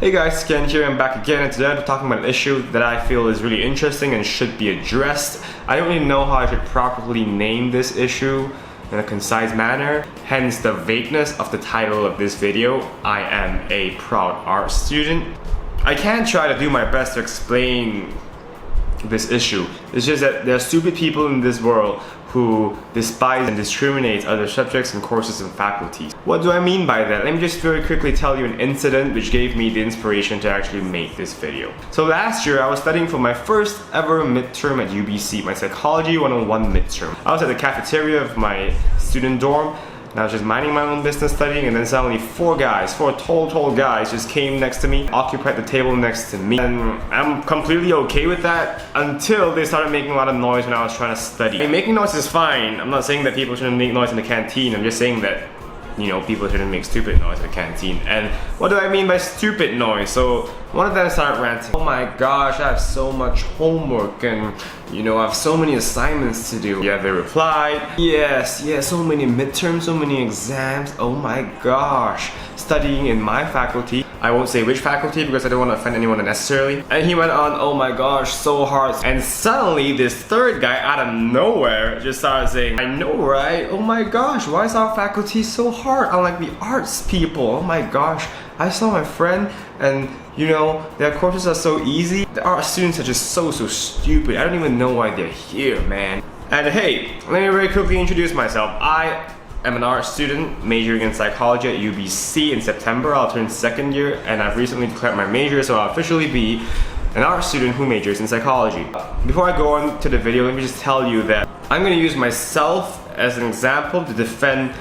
Hey guys, Ken here. I'm back again, and today I'm talking about an issue that I feel is really interesting and should be addressed. I don't really know how I should properly name this issue in a concise manner, hence the vagueness of the title of this video. I am a proud art student. I can try to do my best to explain this issue. It's just that there are stupid people in this world who despise and discriminate other subjects and courses and faculties. What do I mean by that? Let me just very quickly tell you an incident which gave me the inspiration to actually make this video. So last year I was studying for my first ever midterm at UBC, my Psychology 101 midterm. I was at the cafeteria of my student dorm, and I was just minding my own business studying, and then suddenly four tall guys just came next to me, occupied the table next to me, and I'm completely okay with that until they started making a lot of noise when I was trying to study. I mean, making noise is fine. I'm not saying that people shouldn't make noise in the canteen. I'm just saying that, you know, people shouldn't make stupid noise in the canteen. And what do I mean by stupid noise? So one of them started ranting. Oh my gosh, I have so much homework and, you know, I have so many assignments to do. Yeah, they replied, yes, so many midterms, so many exams. Oh my gosh, studying in my faculty. I won't say which faculty because I don't want to offend anyone unnecessarily. And he went on, oh my gosh, so hard. And suddenly this third guy out of nowhere just started saying, I know, right? Oh my gosh, why is our faculty so hard? Unlike the arts people. Oh my gosh, I saw my friend and you know, their courses are so easy. The art students are just so stupid. I don't even know why they're here, man. And hey, let me very quickly introduce myself. I am an art student majoring in psychology at UBC. In September, I'll turn second year, and I've recently declared my major, so I'll officially be an art student who majors in psychology. Before I go on to the video, let me just tell you that I'm going to use myself as an example to defend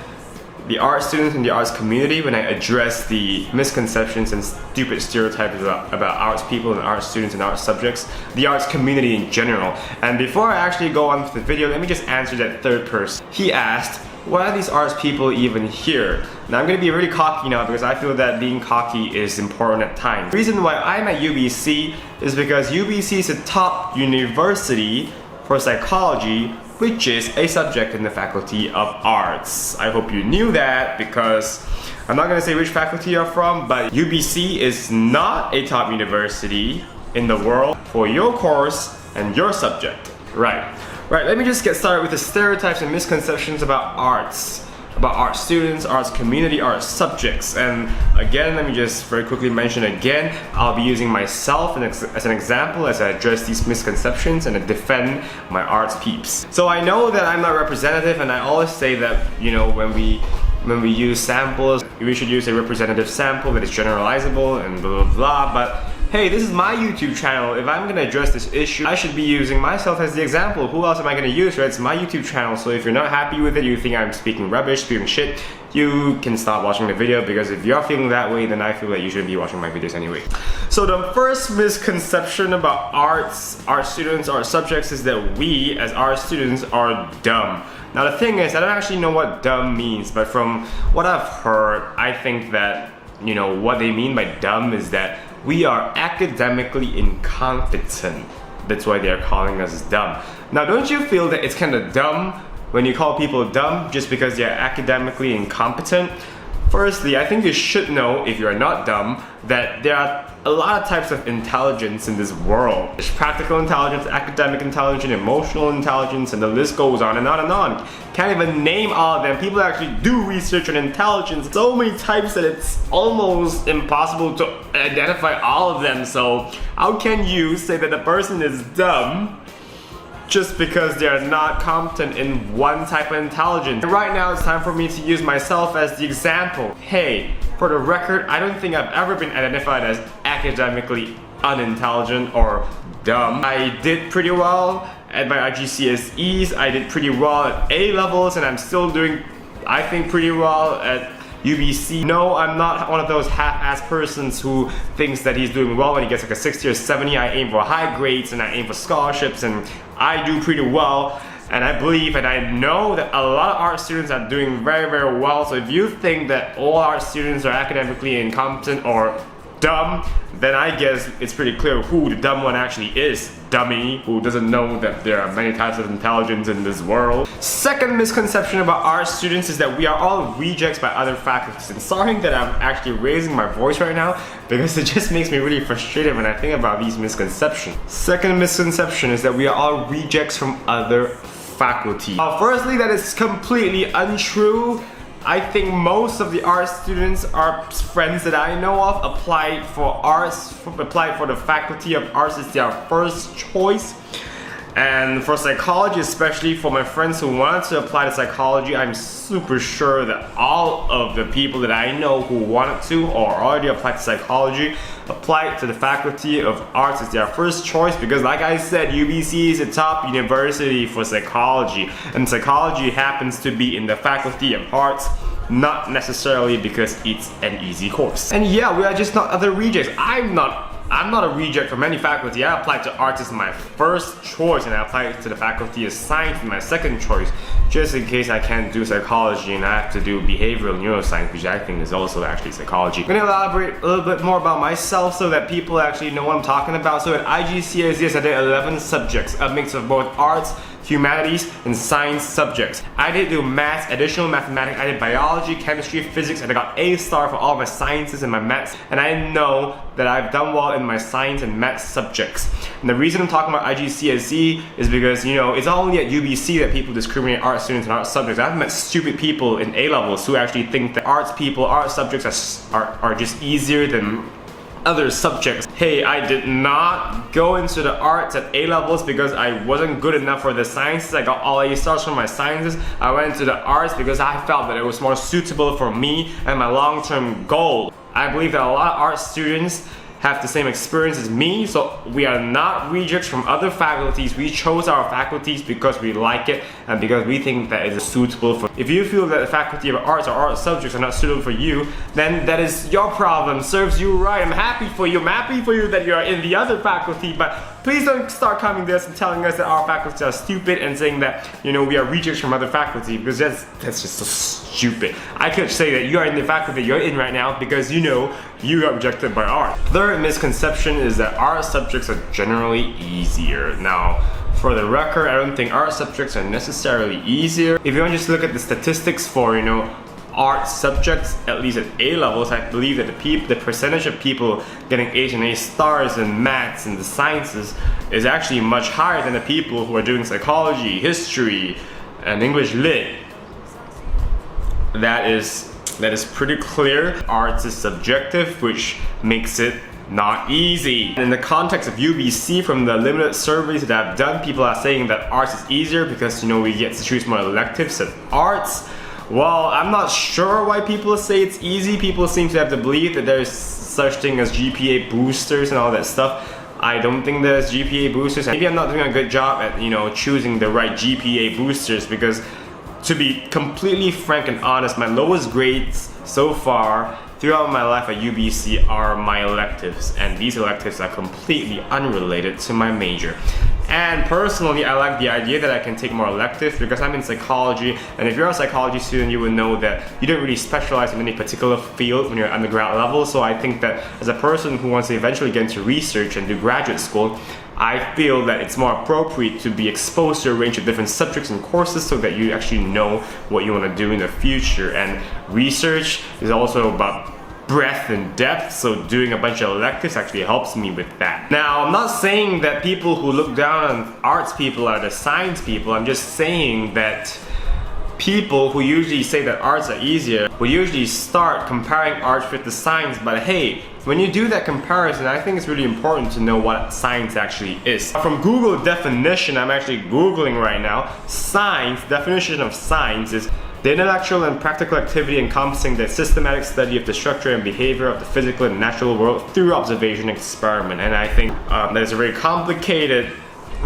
the art students and the arts community when I address the misconceptions and stupid stereotypes about arts people and art students and art subjects, the arts community in general. And before I actually go on to the video, let me just answer that third person. He asked, why are these arts people even here? Now I'm going to be really cocky now because I feel that being cocky is important at times. The reason why I'm at UBC is because UBC is a top university for psychology, which is a subject in the Faculty of Arts. I hope you knew that because I'm not going to say which faculty you're from, but UBC is not a top university in the world for your course and your subject. Right, let me just get started with the stereotypes and misconceptions about arts. About art students, arts community, art subjects. And again, let me just very quickly mention again, I'll be using myself as an example as I address these misconceptions and defend my arts peeps. So I know that I'm not representative, and I always say that, you know, when we use samples, we should use a representative sample that is generalizable and blah blah blah, but hey, this is my YouTube channel. If I'm gonna address this issue, I should be using myself as the example. Who else am I gonna use, right? It's my YouTube channel, so if you're not happy with it, you think I'm speaking rubbish, speaking shit, you can stop watching the video, because if you're feeling that way, then I feel that you shouldn't be watching my videos anyway. So the first misconception about arts, art students, art subjects is that we, as art students, are dumb. Now the thing is, I don't actually know what dumb means, but from what I've heard, I think that, you know, what they mean by dumb is that we are academically incompetent. That's why they're calling us dumb. Now, don't you feel that it's kind of dumb when you call people dumb just because they're academically incompetent? Firstly, I think you should know, if you're not dumb, that there are a lot of types of intelligence in this world. There's practical intelligence, academic intelligence, emotional intelligence, and the list goes on and on and on. Can't even name all of them. People actually do research on intelligence. So many types that it's almost impossible to identify all of them. So how can you say that a person is dumb just because they are not competent in one type of intelligence? And right now it's time for me to use myself as the example. Hey, for the record, I don't think I've ever been identified as academically unintelligent or dumb. I did pretty well at my GCSEs, I did pretty well at A levels, and I'm still doing, I think, pretty well at UBC. No, I'm not one of those half-ass persons who thinks that he's doing well when he gets like a 60 or 70. I aim for high grades and I aim for scholarships, and I do pretty well. And I believe and I know that a lot of art students are doing very well. So if you think that all art students are academically incompetent or dumb, then I guess it's pretty clear who the dumb one actually is. Dummy, who doesn't know that there are many types of intelligence in this world. Second misconception about art students is that we are all rejects by other faculties. And sorry that I'm actually raising my voice right now, because it just makes me really frustrated when I think about these misconceptions. Second misconception is that we are all rejects from other faculty. Firstly, that is completely untrue. I think most of the art students are friends that I know of applied for the faculty of arts as their first choice. And for psychology, especially for my friends who wanted to apply to psychology, I'm super sure that all of the people that I know who wanted to or already applied to psychology applied to the faculty of arts as their first choice, because like I said, UBC is a top university for psychology, and psychology happens to be in the faculty of arts, not necessarily because it's an easy course. And yeah, we are just not other rejects. I'm not a reject from any faculty. I applied to arts as my first choice, and I applied to the faculty of science as my second choice, just in case I can't do psychology and I have to do behavioral neuroscience, which I think is also actually psychology. I'm gonna elaborate a little bit more about myself so that people actually know what I'm talking about. So at IGCSEs I did 11 subjects, a mix of both arts, humanities, and science subjects. I did do maths, additional mathematics, I did biology, chemistry, physics, and I got A star for all my sciences and my maths, and I know that I've done well in my science and math subjects. And the reason I'm talking about IGCSE is because, you know, it's not only at UBC that people discriminate art students and art subjects. I've met stupid people in A-levels who actually think that art subjects are just easier than other subjects. Hey, I did not go into the arts at A-levels because I wasn't good enough for the sciences. I got all A stars for my sciences. I went into the arts because I felt that it was more suitable for me and my long-term goal. I believe that a lot of art students have the same experience as me, so we are not rejects from other faculties. We chose our faculties because we like it and because we think that it is suitable for. If you feel that the faculty of arts or art subjects are not suitable for you, then that is your problem. Serves you right. I'm happy for you. I'm happy for you that you are in the other faculty, but please don't start coming to us and telling us that our faculties are stupid and saying that, you know, we are rejects from other faculty, because that's just so stupid. I could say that you are in the faculty you're in right now because, you know, you got rejected by art. Third misconception is that art subjects are generally easier. Now, for the record, I don't think art subjects are necessarily easier. If you want to just look at the statistics for, you know, art subjects, at least at A-levels, I believe that the percentage of people getting A's and A stars in maths and the sciences is actually much higher than the people who are doing psychology, history, and English lit. That is pretty clear. Arts is subjective, which makes it not easy. In the context of UBC, from the limited surveys that I've done, people are saying that arts is easier because, you know, we get to choose more electives at arts. Well, I'm not sure why people say it's easy. People seem to have the belief that there's such thing as GPA boosters and all that stuff. I don't think there's GPA boosters. Maybe I'm not doing a good job at, you know, choosing the right GPA boosters, because to be completely frank and honest, my lowest grades so far throughout my life at UBC are my electives, and these electives are completely unrelated to my major. And personally, I like the idea that I can take more electives because I'm in psychology, and if you're a psychology student, you would know that you don't really specialize in any particular field when you're at undergrad level. So I think that as a person who wants to eventually get into research and do graduate school, I feel that it's more appropriate to be exposed to a range of different subjects and courses so that you actually know what you want to do in the future. And research is also about breadth and depth, so doing a bunch of electives actually helps me with that. Now, I'm not saying that people who look down on arts people are the science people. I'm just saying that people who usually say that arts are easier will usually start comparing arts with the science. But hey, when you do that comparison, I think it's really important to know what science actually is. From Google definition, I'm actually Googling right now, science, definition of science is the intellectual and practical activity encompassing the systematic study of the structure and behavior of the physical and natural world through observation and experiment. And I think that is a very complicated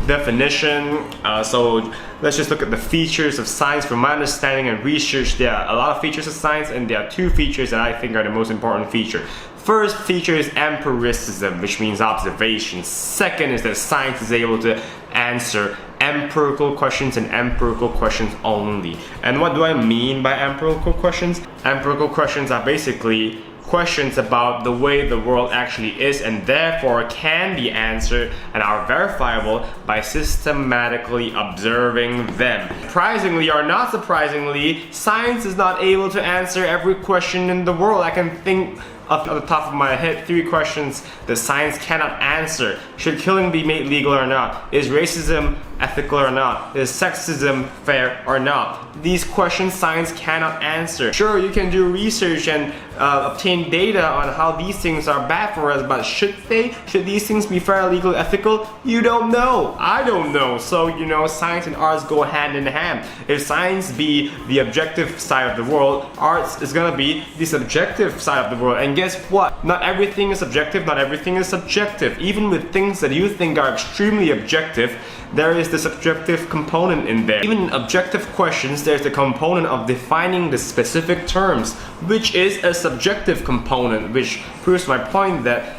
definition. So let's just look at the features of science. From my understanding and research, there are a lot of features of science, and there are two features that I think are the most important feature. First feature is empiricism, which means observation. Second is that science is able to answer empirical questions and empirical questions only. And what do I mean by empirical questions? Empirical questions are basically questions about the way the world actually is and therefore can be answered and are verifiable by systematically observing them. Surprisingly or not surprisingly, science is not able to answer every question in the world. I can think off the top of my head 3 questions that science cannot answer. Should killing be made legal or not? Is racism ethical or not? Is sexism fair or not? These questions science cannot answer. Sure, you can do research and obtain data on how these things are bad for us, but should they? Should these things be fair, legal, ethical? You don't know. I don't know. So, you know, science and arts go hand in hand. If science be the objective side of the world, arts is gonna be the subjective side of the world. And guess what? Not everything is objective, not everything is subjective. Even with things that you think are extremely objective, there is the subjective component in there. Even in objective questions, there's the component of defining the specific terms, which is a subjective component, which proves my point that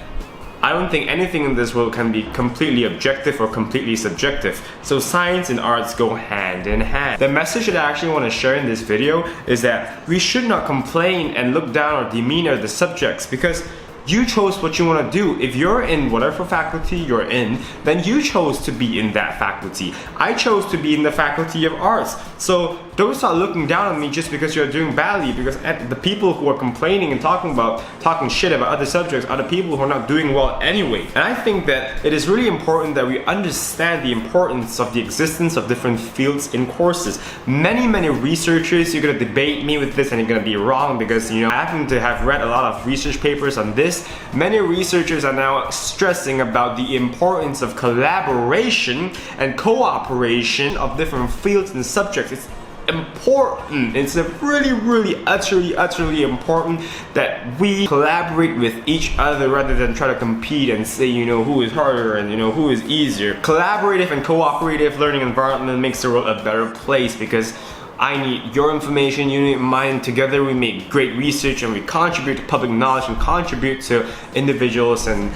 I don't think anything in this world can be completely objective or completely subjective. So science and arts go hand in hand. The message that I actually want to share in this video is that we should not complain and look down or demeanor the subjects, because you chose what you want to do. If you're in whatever faculty you're in, then you chose to be in that faculty. I chose to be in the faculty of arts. So don't start looking down on me just because you're doing badly, because the people who are complaining and talking shit about other subjects are the people who are not doing well anyway. And I think that it is really important that we understand the importance of the existence of different fields in courses. Many researchers, you're gonna debate me with this and you're gonna be wrong, because you know, I happen to have read a lot of research papers on this. Many researchers are now stressing about the importance of collaboration and cooperation of different fields and subjects. It's important. It's really utterly important that we collaborate with each other rather than try to compete and say, you know, who is harder and, you know, who is easier. Collaborative and cooperative learning environment makes the world a better place, because I need your information, you need mine. Together we make great research and we contribute to public knowledge and contribute to individuals and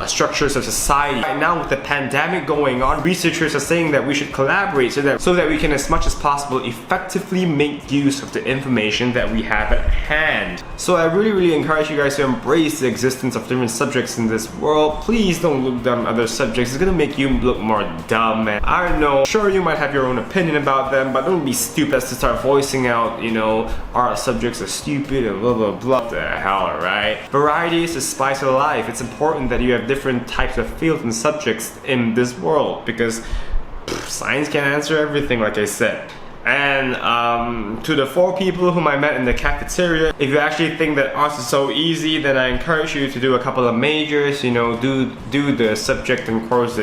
structures of society. Right now, with the pandemic going on, researchers are saying that we should collaborate so that we can, as much as possible, effectively make use of the information that we have at hand. So I really encourage you guys to embrace the existence of different subjects in this world. Please don't look down other subjects. It's gonna make you look more dumb, and I don't know, sure, you might have your own opinion about them, but don't be stupid as to start voicing out, you know, our subjects are stupid and blah blah blah. What the hell, right? Variety is the spice of life. It's important that you have different types of fields and subjects in this world, because science can't answer everything, like I said. And to the 4 people whom I met in the cafeteria, if you actually think that arts is so easy, then I encourage you to do a couple of majors. You know, do the subject and course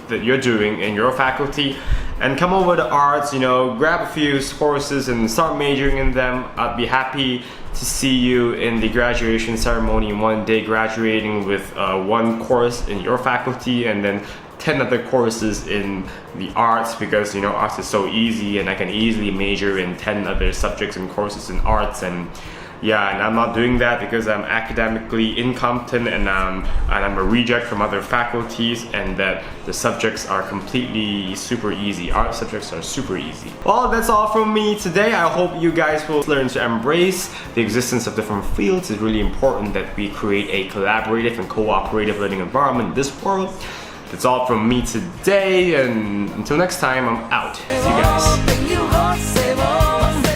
that you're doing in your faculty, and come over to arts. You know, grab a few courses and start majoring in them. I'd be happy to see you in the graduation ceremony one day, graduating with 1 course in your faculty and then 10 other courses in the arts, because you know, arts is so easy and I can easily major in 10 other subjects and courses in arts. And yeah, and I'm not doing that because I'm academically incompetent and I'm a reject from other faculties, and that the subjects are completely super easy. Art subjects are super easy. Well, that's all from me today. I hope you guys will learn to embrace the existence of different fields. It's really important that we create a collaborative and cooperative learning environment in this world. That's all from me today, and until next time, I'm out. See you guys.